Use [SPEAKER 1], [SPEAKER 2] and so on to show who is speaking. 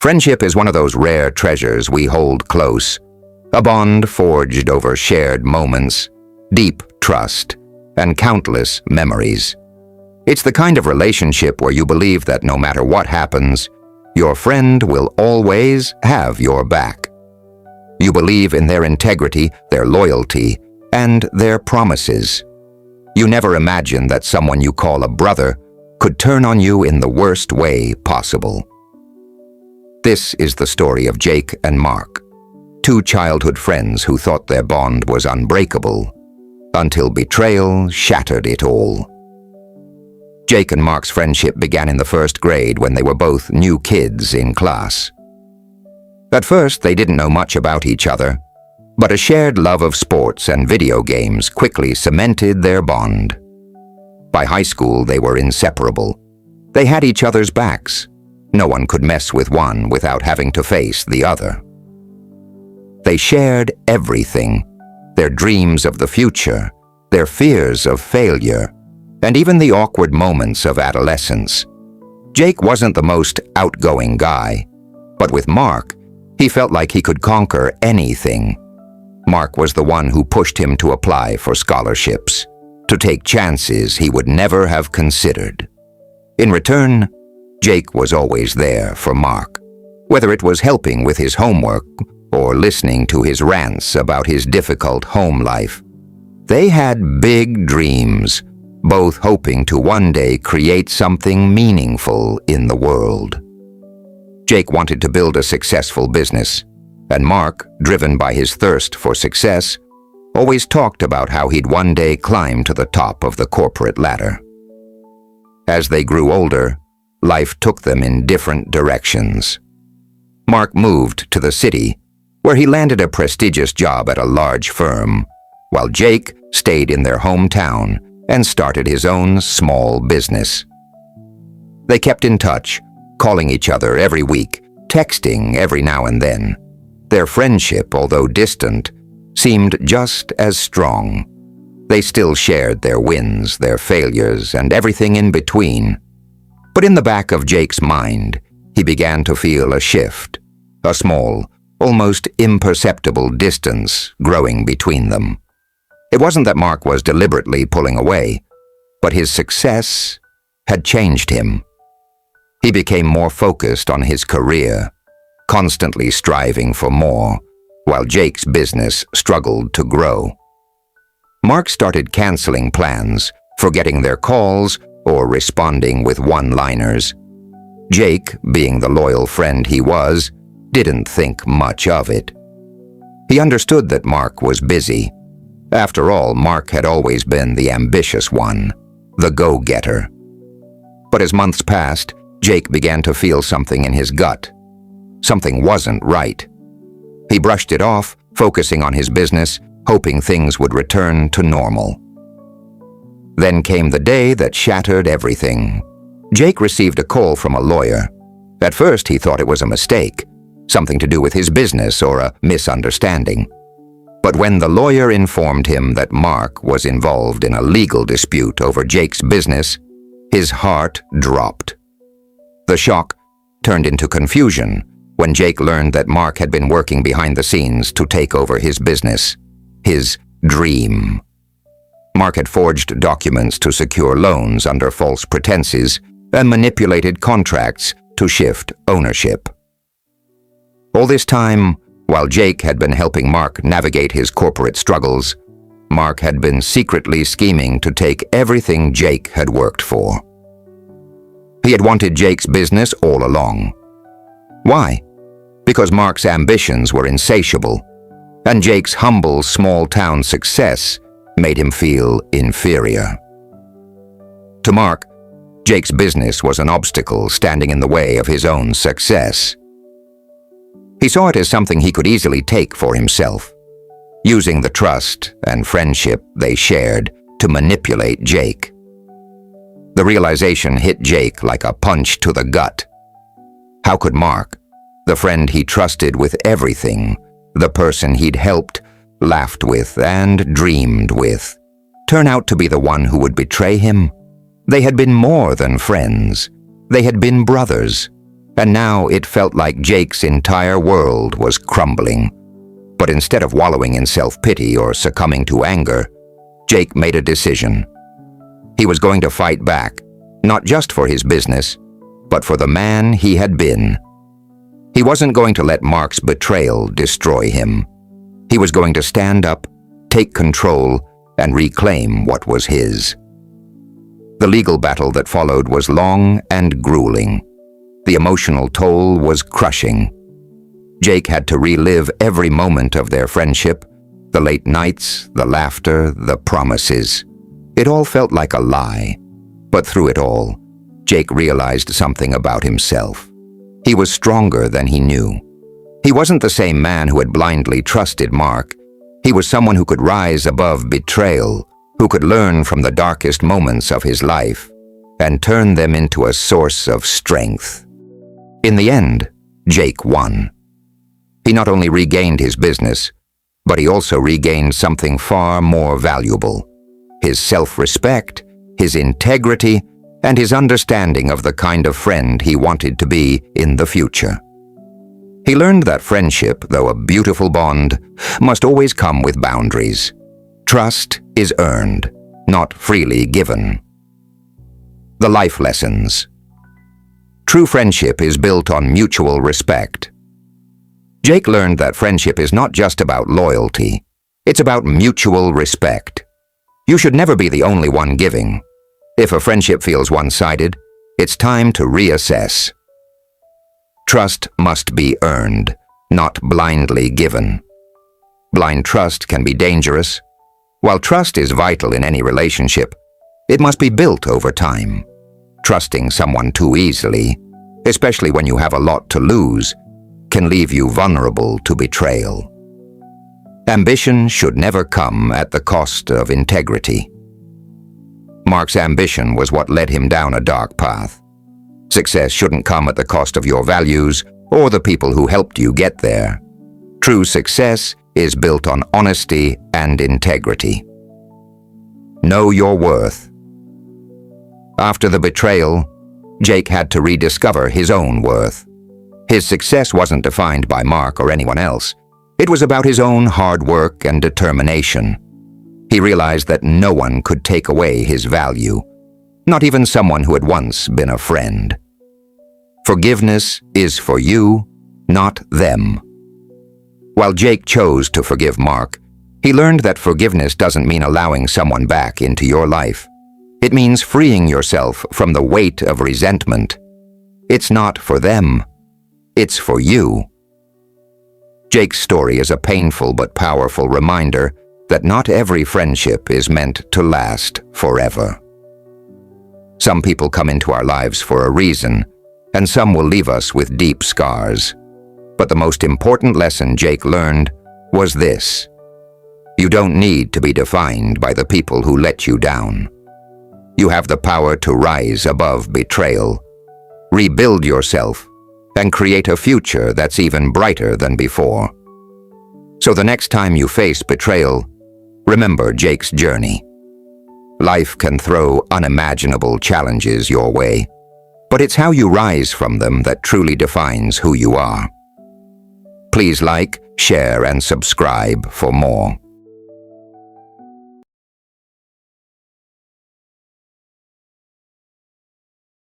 [SPEAKER 1] Friendship is one of those rare treasures we hold close, a bond forged over shared moments, deep trust, and countless memories. It's the kind of relationship where you believe that no matter what happens, your friend will always have your back. You believe in their integrity, their loyalty, and their promises. You never imagine that someone you call a brother could turn on you in the worst way possible. This is the story of Jake and Mark, two childhood friends who thought their bond was unbreakable, until betrayal shattered it all. Jake and Mark's friendship began in the first grade when they were both new kids in class. At first, they didn't know much about each other, but a shared love of sports and video games quickly cemented their bond. By high school, they were inseparable. They had each other's backs. No one could mess with one without having to face the other. They shared everything, their dreams of the future, their fears of failure, and even the awkward moments of adolescence. Jake wasn't the most outgoing guy, but with Mark, he felt like he could conquer anything. Mark was the one who pushed him to apply for scholarships, to take chances he would never have considered. In return, Jake was always there for Mark, whether it was helping with his homework or listening to his rants about his difficult home life. They had big dreams, both hoping to one day create something meaningful in the world. Jake wanted to build a successful business, and Mark, driven by his thirst for success, always talked about how he'd one day climb to the top of the corporate ladder. As they grew older, life took them in different directions. Mark moved to the city, where he landed a prestigious job at a large firm, while Jake stayed in their hometown and started his own small business. They kept in touch, calling each other every week, texting every now and then. Their friendship, although distant, seemed just as strong. They still shared their wins, their failures, and everything in between. But in the back of Jake's mind, he began to feel a shift, a small, almost imperceptible distance growing between them. It wasn't that Mark was deliberately pulling away, but his success had changed him. He became more focused on his career, constantly striving for more, while Jake's business struggled to grow. Mark started canceling plans, forgetting their calls, or responding with one-liners. Jake, being the loyal friend he was, didn't think much of it. He understood that Mark was busy. After all, Mark had always been the ambitious one, the go-getter. But as months passed, Jake began to feel something in his gut. Something wasn't right. He brushed it off, focusing on his business, hoping things would return to normal. Then came the day that shattered everything. Jake received a call from a lawyer. At first, he thought it was a mistake, something to do with his business or a misunderstanding. But when the lawyer informed him that Mark was involved in a legal dispute over Jake's business, his heart dropped. The shock turned into confusion when Jake learned that Mark had been working behind the scenes to take over his business, his dream. Mark had forged documents to secure loans under false pretenses and manipulated contracts to shift ownership. All this time, while Jake had been helping Mark navigate his corporate struggles, Mark had been secretly scheming to take everything Jake had worked for. He had wanted Jake's business all along. Why? Because Mark's ambitions were insatiable, and Jake's humble small-town success made him feel inferior. To Mark, Jake's business was an obstacle standing in the way of his own success. He saw it as something he could easily take for himself, using the trust and friendship they shared to manipulate Jake. The realization hit Jake like a punch to the gut. How could Mark, the friend he trusted with everything, the person he'd helped, laughed with, and dreamed with, turn out to be the one who would betray him? They had been more than friends. They had been brothers. and now it felt like Jake's entire world was crumbling. But instead of wallowing in self-pity or succumbing to anger, Jake made a decision. He was going to fight back, not just for his business, but for the man he had been. He wasn't going to let Mark's betrayal destroy him. He was going to stand up, take control, and reclaim what was his. The legal battle that followed was long and grueling. The emotional toll was crushing. Jake had to relive every moment of their friendship, the late nights, the laughter, the promises. It all felt like a lie, but through it all, Jake realized something about himself. He was stronger than he knew. He wasn't the same man who had blindly trusted Mark. He was someone who could rise above betrayal, who could learn from the darkest moments of his life and turn them into a source of strength. In the end, Jake won. He not only regained his business, but he also regained something far more valuable: his self-respect, his integrity, and his understanding of the kind of friend he wanted to be in the future. He learned that friendship, though a beautiful bond, must always come with boundaries. Trust is earned, not freely given. The life lessons. True friendship is built on mutual respect. Jake learned that friendship is not just about loyalty, it's about mutual respect. You should never be the only one giving. If a friendship feels one-sided, it's time to reassess. Trust must be earned, not blindly given. Blind trust can be dangerous. While trust is vital in any relationship, it must be built over time. Trusting someone too easily, especially when you have a lot to lose, can leave you vulnerable to betrayal. Ambition should never come at the cost of integrity. Mark's ambition was what led him down a dark path. Success shouldn't come at the cost of your values or the people who helped you get there. True success is built on honesty and integrity. Know your worth. After the betrayal, Jake had to rediscover his own worth. His success wasn't defined by Mark or anyone else. It was about his own hard work and determination. He realized that no one could take away his value, not even someone who had once been a friend. Forgiveness is for you, not them. While Jake chose to forgive Mark, he learned that forgiveness doesn't mean allowing someone back into your life. It means freeing yourself from the weight of resentment. It's not for them. It's for you. Jake's story is a painful but powerful reminder that not every friendship is meant to last forever. Some people come into our lives for a reason, and some will leave us with deep scars. But the most important lesson Jake learned was this: you don't need to be defined by the people who let you down. You have the power to rise above betrayal, rebuild yourself, and create a future that's even brighter than before. So the next time you face betrayal, remember Jake's journey. Life can throw unimaginable challenges your way, but it's how you rise from them that truly defines who you are. Please like, share, and subscribe for more.